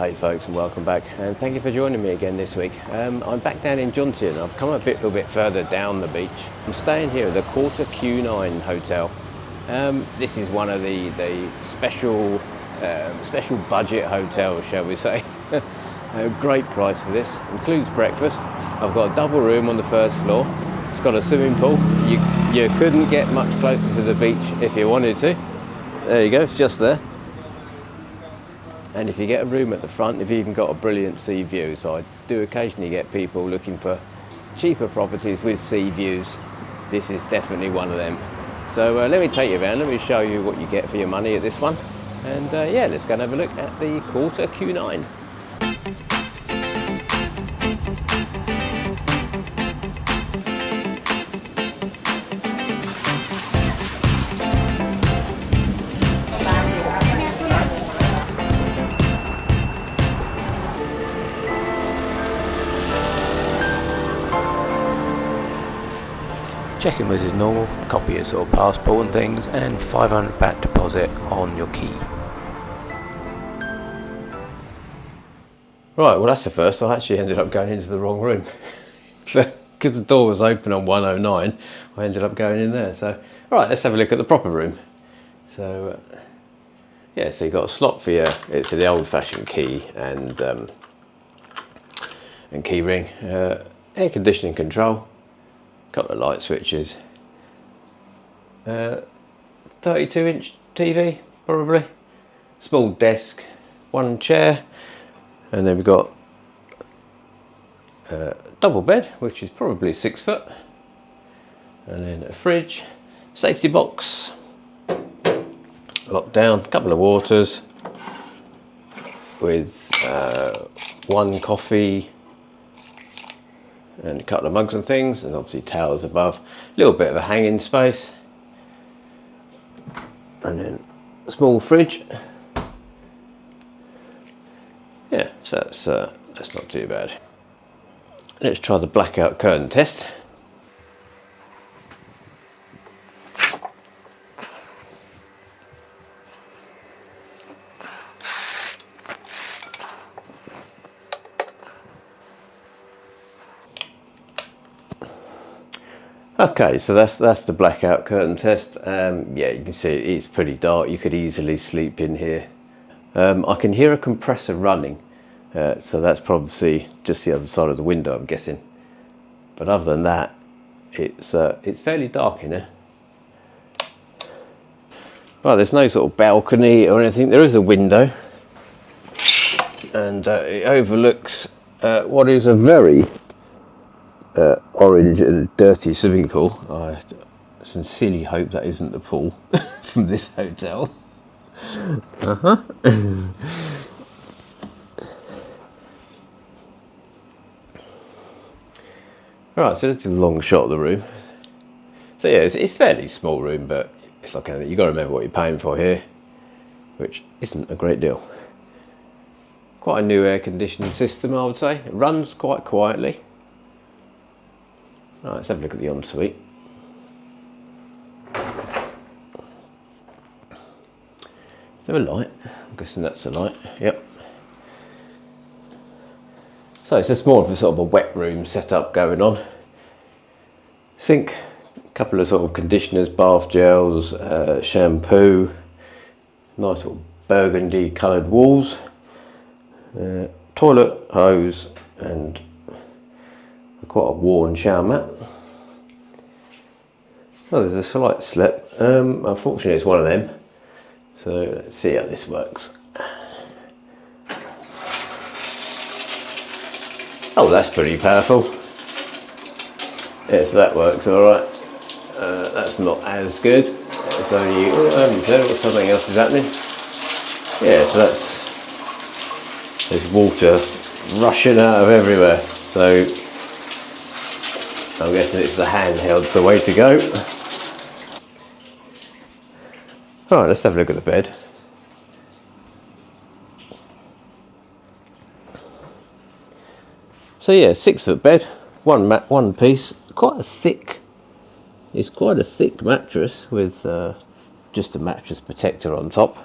Hey folks, and welcome back, and thank you for joining me again this week. I'm back down in Jomtien. I've come a little bit further down the beach. I'm staying here at the Quarter Q9 Hotel. This is one of the special budget hotels, shall we say. A great price for this. Includes breakfast. I've got a double room on the first floor. It's got a swimming pool. You couldn't get much closer to the beach if you wanted to. There you go, it's just there. And if you get a room at the front, you've even got a brilliant sea view. So I do occasionally get people looking for cheaper properties with sea views. This is definitely one of them. So let me take you around, let me show you what you get for your money at this one. And yeah, let's go and have a look at the Quarter Q9. Check-in was as normal, copy your sort of passport and things, and 500 baht deposit on your key. Right, well that's the first. I actually ended up going into the wrong room. So, because the door was open on 109, I ended up going in there. So, alright, let's have a look at the proper room. So, yeah, so you've got a slot for your, it's the old-fashioned key and key ring, air conditioning control, couple of light switches, 32-inch TV probably, small desk, one chair, and then we've got a double bed which is probably 6 foot, and then a fridge, safety box, locked down, couple of waters with one coffee and a couple of mugs and things, and obviously towels above. A little bit of a hanging space, and then a small fridge. Yeah, so that's not too bad. Let's try the blackout curtain test. Okay, so that's the blackout curtain test. Yeah, you can see it's pretty dark. You could easily sleep in here. I can hear a compressor running, so that's probably just the other side of the window, I'm guessing. But other than that, it's fairly dark in here. Well, there's no sort of balcony or anything. There is a window, and it overlooks what is a very orange and dirty swimming pool. I sincerely hope that isn't the pool from this hotel. Right, so that's a long shot of the room. So yeah, it's a fairly small room, but it's like you've got to remember what you're paying for here, which isn't a great deal. Quite a new air conditioning system, I would say. It runs quite quietly. Right, let's have a look at the ensuite. Is there a light? I'm guessing that's the light. Yep. So it's just more of a sort of a wet room setup going on. Sink, a couple of sort of conditioners, bath gels, shampoo, nice sort of burgundy coloured walls, toilet hose, and quite a worn shower mat. Oh, there's a slight slip. Unfortunately, it's one of them. So let's see how this works. Oh, that's pretty powerful. Yeah, so that works all right. That's not as good. It's only something else is happening. Yeah, so there's water rushing out of everywhere. So I'm guessing it's the handheld's the way to go. Alright, let's have a look at the bed. So yeah, 6 foot bed, one piece, quite a thick. It's quite a thick mattress with just a mattress protector on top.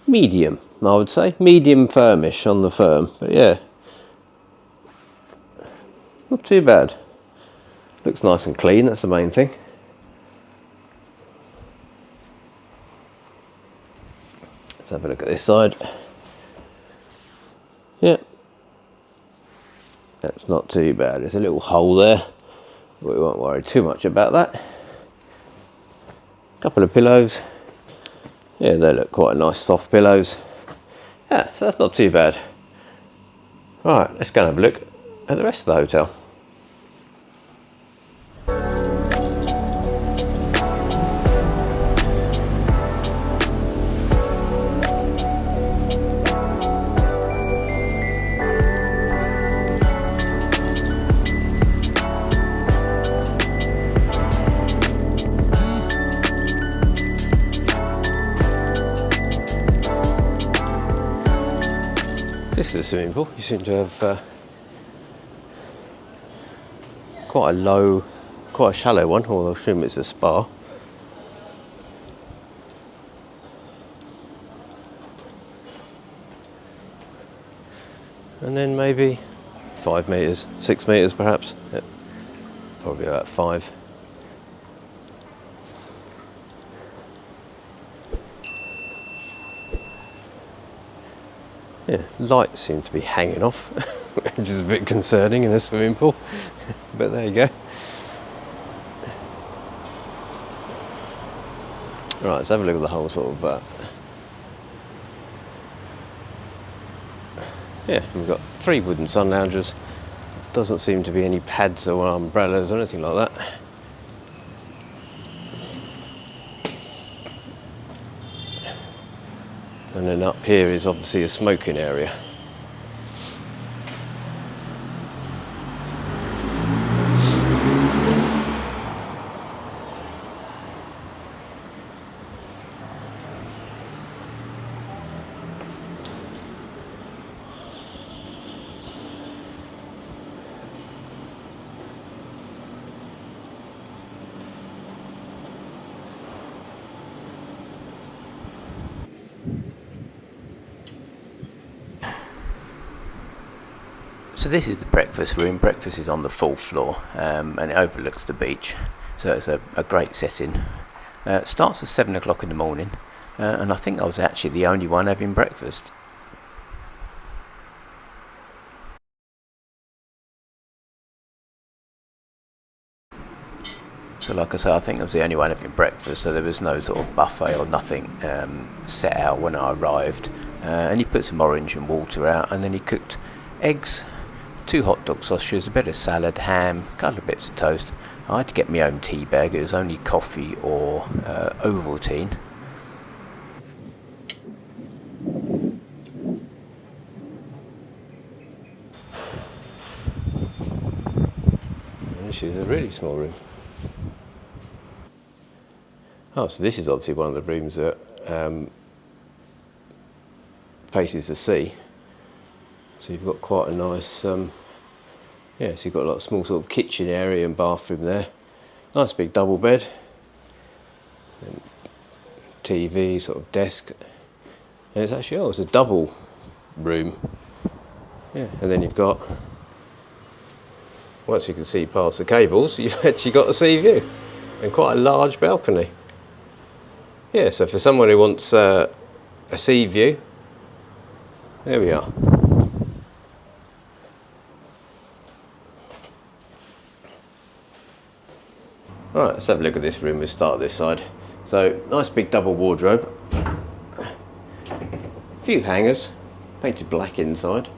medium, I would say. Medium firmish on the firm, but yeah, not too bad. Looks nice and clean, that's the main thing. Let's have a look at this side. Yeah, that's not too bad. There's a little hole there, but we won't worry too much about that. Couple of pillows. Yeah, they look quite nice, soft pillows. Yeah, so that's not too bad. Right, let's go and have a look at the rest of the hotel. This is a swimming pool. You seem to have quite a low, quite a shallow one, or I assume it's a spa. And then maybe 5 metres, 6 metres perhaps. Yep. Probably about 5. Yeah, lights seem to be hanging off, which is a bit concerning in a swimming pool, but there you go. Right, let's have a look at the whole sort of, yeah, we've got 3 wooden sun loungers. Doesn't seem to be any pads or umbrellas or anything like that. And then up here is obviously a smoking area. So this is the breakfast room. Breakfast is on the 4th floor, and it overlooks the beach, so it's a great setting. It starts at 7 o'clock in the morning, and I think I was actually the only one having breakfast. So like I say, I think I was the only one having breakfast, so there was no sort of buffet or nothing set out when I arrived. And he put some orange and water out, and then he cooked eggs, 2 hot dog sausages, a bit of salad, ham, a couple of bits of toast. I had to get my own tea bag. It was only coffee or Ovaltine. This is a really small room. Oh, so this is obviously one of the rooms that faces the sea. So you've got quite a nice, yeah, so you've got a lot of small sort of kitchen area and bathroom there. Nice big double bed. And TV, sort of desk. And it's actually, oh, it's a double room. Yeah, and then you've got, once you can see past the cables, you've actually got a sea view. And quite a large balcony. Yeah, so for someone who wants a sea view, there we are. Alright, let's have a look at this room. We'll start this side. So, nice big double wardrobe. A few hangers, painted black inside.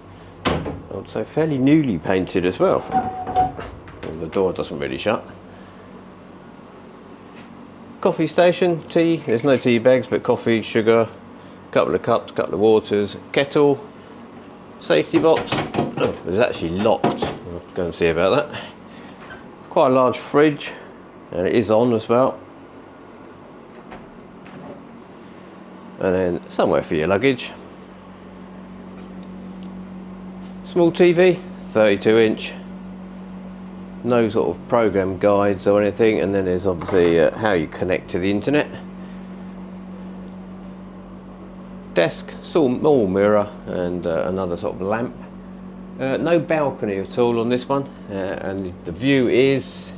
I would say fairly newly painted as well. And the door doesn't really shut. Coffee station, tea. There's no tea bags, but coffee, sugar, couple of cups, couple of waters, kettle, safety box. Oh, it's actually locked. I'll have to go and see about that. Quite a large fridge. And it is on as well. And then somewhere for your luggage. Small TV, 32-inch. No sort of program guides or anything. And then there's obviously how you connect to the internet. desk, small mirror, and another sort of lamp. No balcony at all on this one, and the view is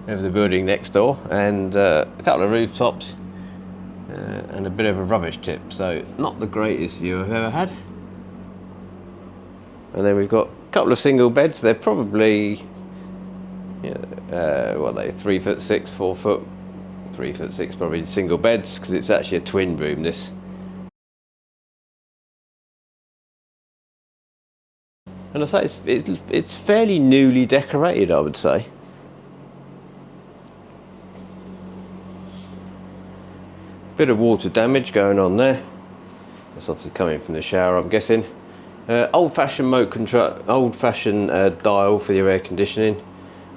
of the building next door, and a couple of rooftops, and a bit of a rubbish tip, so not the greatest view I've ever had. And then we've got a couple of single beds. They're probably, what are they, 3'6", 4 foot, 3'6" probably single beds, because it's actually a twin room, this. And I say it's fairly newly decorated, I would say. Bit of water damage going on there. That's obviously coming from the shower, I'm guessing. Old-fashioned remote control, old-fashioned dial for your air conditioning,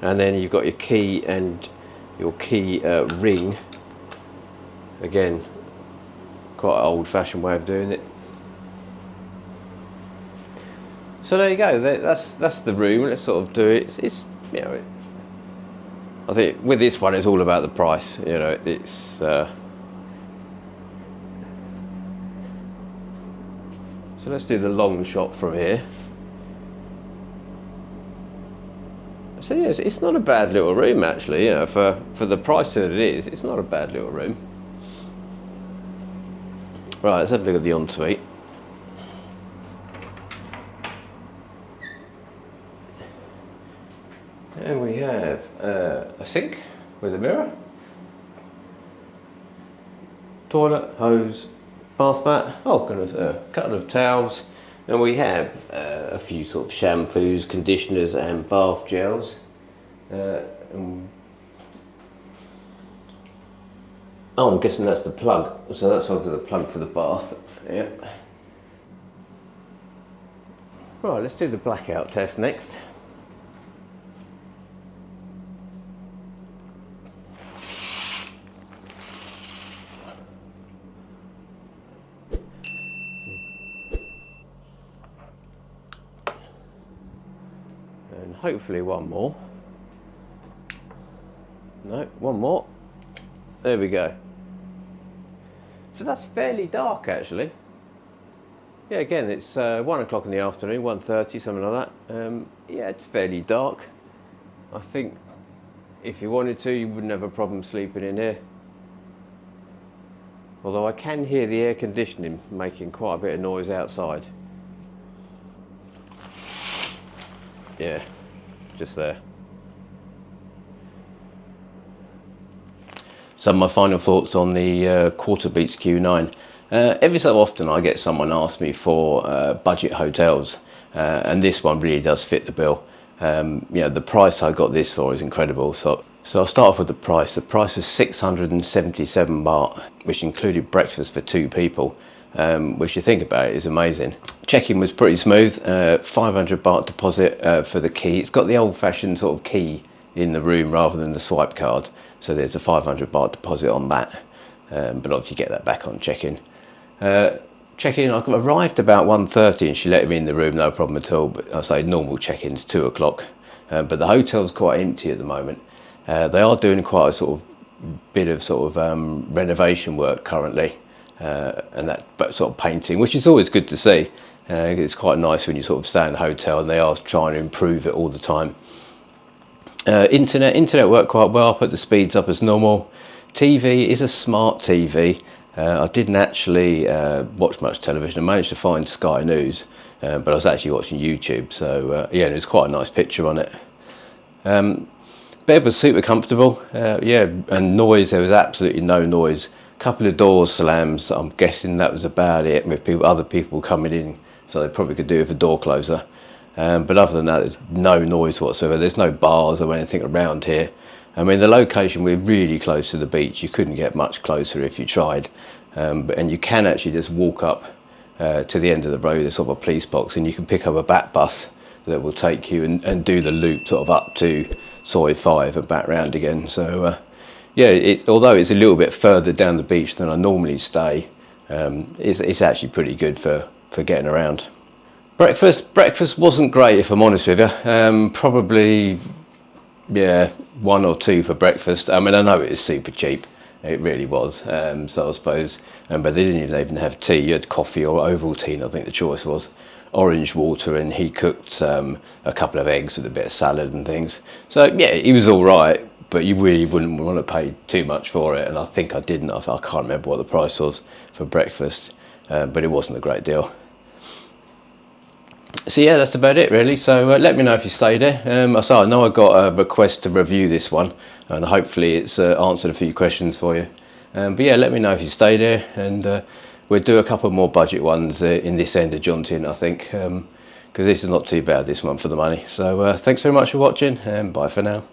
and then you've got your key and your key ring. Again, quite an old-fashioned way of doing it. So there you go. That's the room. Let's sort of do it. It's you know, I think with this one, it's all about the price. You know, it's. So let's do the long shot from here. So yes, it's not a bad little room actually. You know, for the price that it is, it's not a bad little room. Right, let's have a look at the ensuite. And we have a sink with a mirror, toilet, hose, bath mat, a couple of towels, and we have a few sort of shampoos, conditioners and bath gels. I'm guessing that's the plug, so that's obviously the plug for the bath. Yep. Right, let's do the blackout test next. And hopefully one more. No, one more. There we go. So that's fairly dark actually. Yeah, again, it's 1 o'clock in the afternoon, 1:30, something like that. Yeah, it's fairly dark. I think if you wanted to, you wouldn't have a problem sleeping in here. Although I can hear the air conditioning making quite a bit of noise outside. Yeah, just there. Some of my final thoughts on the Quarter Beach Q9. Every so often I get someone ask me for budget hotels, and this one really does fit the bill. You know, the price I got this for is incredible. So I'll start off with the price. The price was 677 baht, which included breakfast for 2 people. Which you think about it is amazing. Check-in was pretty smooth, 500 baht deposit for the key. It's got the old-fashioned sort of key in the room rather than the swipe card, so there's a 500 baht deposit on that, but obviously you get that back on check-in. Check-in, I arrived about 1:30 and she let me in the room, no problem at all, but I say normal check-in's 2 o'clock, but the hotel's quite empty at the moment. They are doing quite a sort of bit of renovation work currently. And that sort of painting, which is always good to see. It's quite nice when you sort of stay in a hotel and they are trying to improve it all the time. Internet worked quite well. I put the speeds up as normal. TV is a smart TV. I didn't actually watch much television. I managed to find Sky News, but I was actually watching YouTube. So yeah, there's quite a nice picture on it. Bed was super comfortable. Yeah, and noise, there was absolutely no noise. Couple of doors slams, I'm guessing that was about it, with other people coming in, so they probably could do with a door closer. But other than that, there's no noise whatsoever. There's no bars or anything around here. I mean, the location, we're really close to the beach. You couldn't get much closer if you tried. And you can actually just walk up to the end of the road. There's sort of a police box, and you can pick up a bat bus that will take you and do the loop sort of up to Soi 5 and back round again. So yeah, although it's a little bit further down the beach than I normally stay, it's actually pretty good for getting around. Breakfast wasn't great, if I'm honest with you. Probably, yeah, 1 or 2 for breakfast. I mean, I know it is super cheap, It really was. So I suppose, but they didn't even have tea. You had coffee or Ovaltine, I think the choice was. Orange water, and he cooked a couple of eggs with a bit of salad and things. So yeah, he was all right, but you really wouldn't want to pay too much for it. And I think I didn't. I can't remember what the price was for breakfast, but it wasn't a great deal. So yeah, that's about it really. So let me know if you stay there. I know I got a request to review this one, and hopefully it's answered a few questions for you. But yeah, let me know if you stay there, and we'll do a couple more budget ones in this end of Jomtien, I think, because this is not too bad this month for the money. So thanks very much for watching, and bye for now.